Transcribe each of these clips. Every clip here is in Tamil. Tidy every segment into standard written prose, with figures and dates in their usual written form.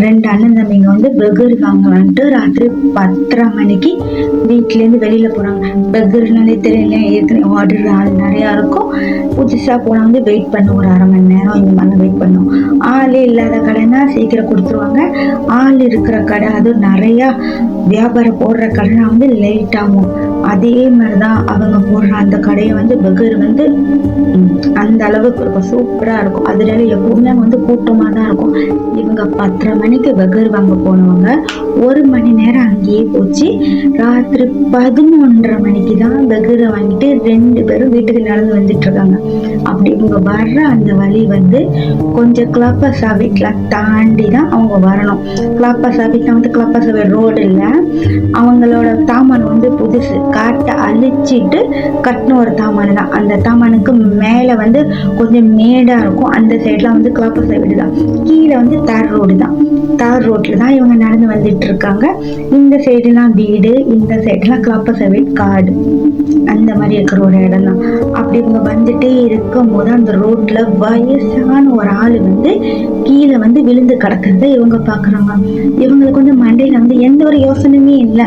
2 அண்ணன் தம்பிங்க வந்து பெகர் வாங்கலான்ட்டு ராத்திரி 10:30 மணிக்கு வீட்டிலேருந்து வெளியில் போகிறாங்க. பெகர்னாலே தெரியல, ஏற்கனவே ஆர்டர் ஆள் நிறையா இருக்கும். புதுசாக போனால் வந்து வெயிட் பண்ணும், ஒரு 1/2 மணி நேரம் இந்த மாதிரிலாம் வெயிட் பண்ணும். ஆளே இல்லாத கடைனா சீக்கிரம் கொடுத்துருவாங்க. ஆள் இருக்கிற கடை, அதுவும் நிறையா வியாபாரம் போடுற கடைனா வந்து லேட் ஆகும். அதே மாதிரி தான் அவங்க போடுற அந்த கடையை வந்து பெகர் வந்து அந்த அளவுக்கு இருக்கும், சூப்பராக இருக்கும். அதனால எப்பவுமே வந்து கூட்டமாக தான் இருக்கும். இவங்க 10:30 மணிக்கு பெகர் வாங்க போனவங்க 1 மணி நேரம் அங்கேயே போச்சு. ராத்திரி 11:30 மணிக்கு தான் பெகரை வாங்கிட்டு 2 பேரும் வீட்டுக்கு நடந்து வந்துட்டு இருக்காங்க. அப்படி இவங்க வர்ற அந்த வழி வந்து கொஞ்சம் கிளாப்பசாவிட்லாம் தாண்டி தான் அவங்க வரணும். கிளாப்பசாவிட்லாம் வந்து கிளாப்பசாவி ரோடு இல்லை, அவங்களோட தாமான் வந்து புதுசு காட்டை அழிச்சிட்டு கட்டின ஒரு தாமான் தான். அந்த தாமானுக்கு மேலே வந்து கொஞ்சம் மேடாக இருக்கும். அந்த சைட்லாம் வந்து கிளாப்பசாவிடு தான், கீழே வந்து தார் ரோடு தான். தார் ரோட்டில் தான் இவங்க நடந்து வந்துட்டு இருக்காங்க. இந்த சைடுலாம் வீடு, இந்த சைடுலாம் கிளாப்பசாவிட் காடு, அந்த மாதிரி இருக்கிற ஒரு இடம் தான். அப்படி இவங்க வந்துட்டே இருக்கும் போது அந்த ரோட்ல வயசான ஒரு ஆள் வந்து கீழே வந்து விழுந்து கிடக்கிறத இவங்க பாக்குறாங்க. இவங்களுக்கு வந்து மண்டையில வந்து எந்த ஒரு யோசனையுமே இல்லை.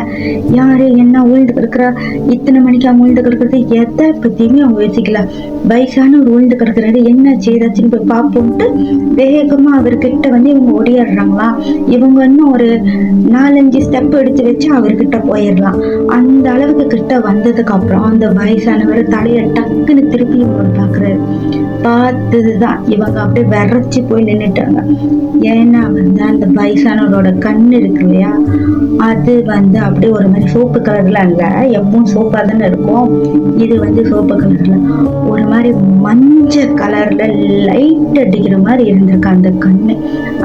யாரு என்ன உழுந்து கிடக்குறா, இத்தனை மணிக்கு அவங்க உழுந்து கிடக்குறது, எதை பத்தியுமே அவங்க யோசிக்கல. வயசான ஒரு உழுந்து கிடக்குறாரு, என்ன செய்தாச்சுன்னு போய் பார்ப்போம்ட்டு வேகமா அவர்கிட்ட வந்து இவங்க ஓடிடுறாங்களா. இவங்க இன்னும் ஒரு 4-5 ஸ்டெப் எடுத்து வச்சு அவர்கிட்ட போயிடலாம். அந்த அளவுக்கு கிட்ட வந்ததுக்கு அப்புறம் அந்த வயசானவர் தலையை டக்குன்னு திருப்பி இவங்க பாக்குறாரு. பார்த்ததுதான் இவங்க அப்படியே விரைச்சி போய் நின்றுட்டாங்க. ஏன்னா வந்து அந்த வயசானவரோட கண்ணு இருக்கு இல்லையா, அது வந்து அப்படியே ஒரு மாதிரி சோப்பு கலர்ல இல்ல, எப்பவும் சோப்பா தானே இருக்கும், இது வந்து சோப்பு கலர்ல ஒரு மாதிரி மஞ்சள் கலர்ல லைட் அடிக்கிற மாதிரி இருந்திருக்கு அந்த கண்ணு.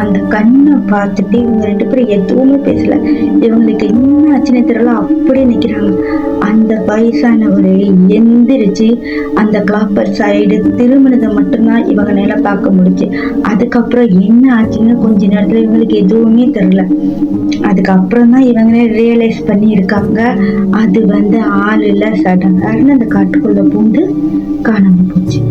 அந்த கண்ணை பார்த்துட்டு இவங்க 2 பேரும் எதுவுமே பேசல. இவங்களுக்கு என்ன ஆச்சுன்னு தெரியல, அப்படியே நிக்கிறாங்க. அந்த வயசானவரை எந்திரிச்சு அந்த கிளாப்பர் சைடு திரும்பினதை மட்டும்தான் இவங்க நேர பார்க்க முடிச்சு. அதுக்கப்புறம் என்ன ஆச்சுன்னு கொஞ்ச நேரத்துல இவங்களுக்கு எதுவுமே தெரியல. அதுக்கப்புறம் தான் இவங்களே ரியலைஸ் பண்ணி இருக்காங்க, அது வந்து ஆள் இல்ல, சடங்காருன்னு அந்த காட்டுக்குள்ள பூந்து காணாம போச்சு.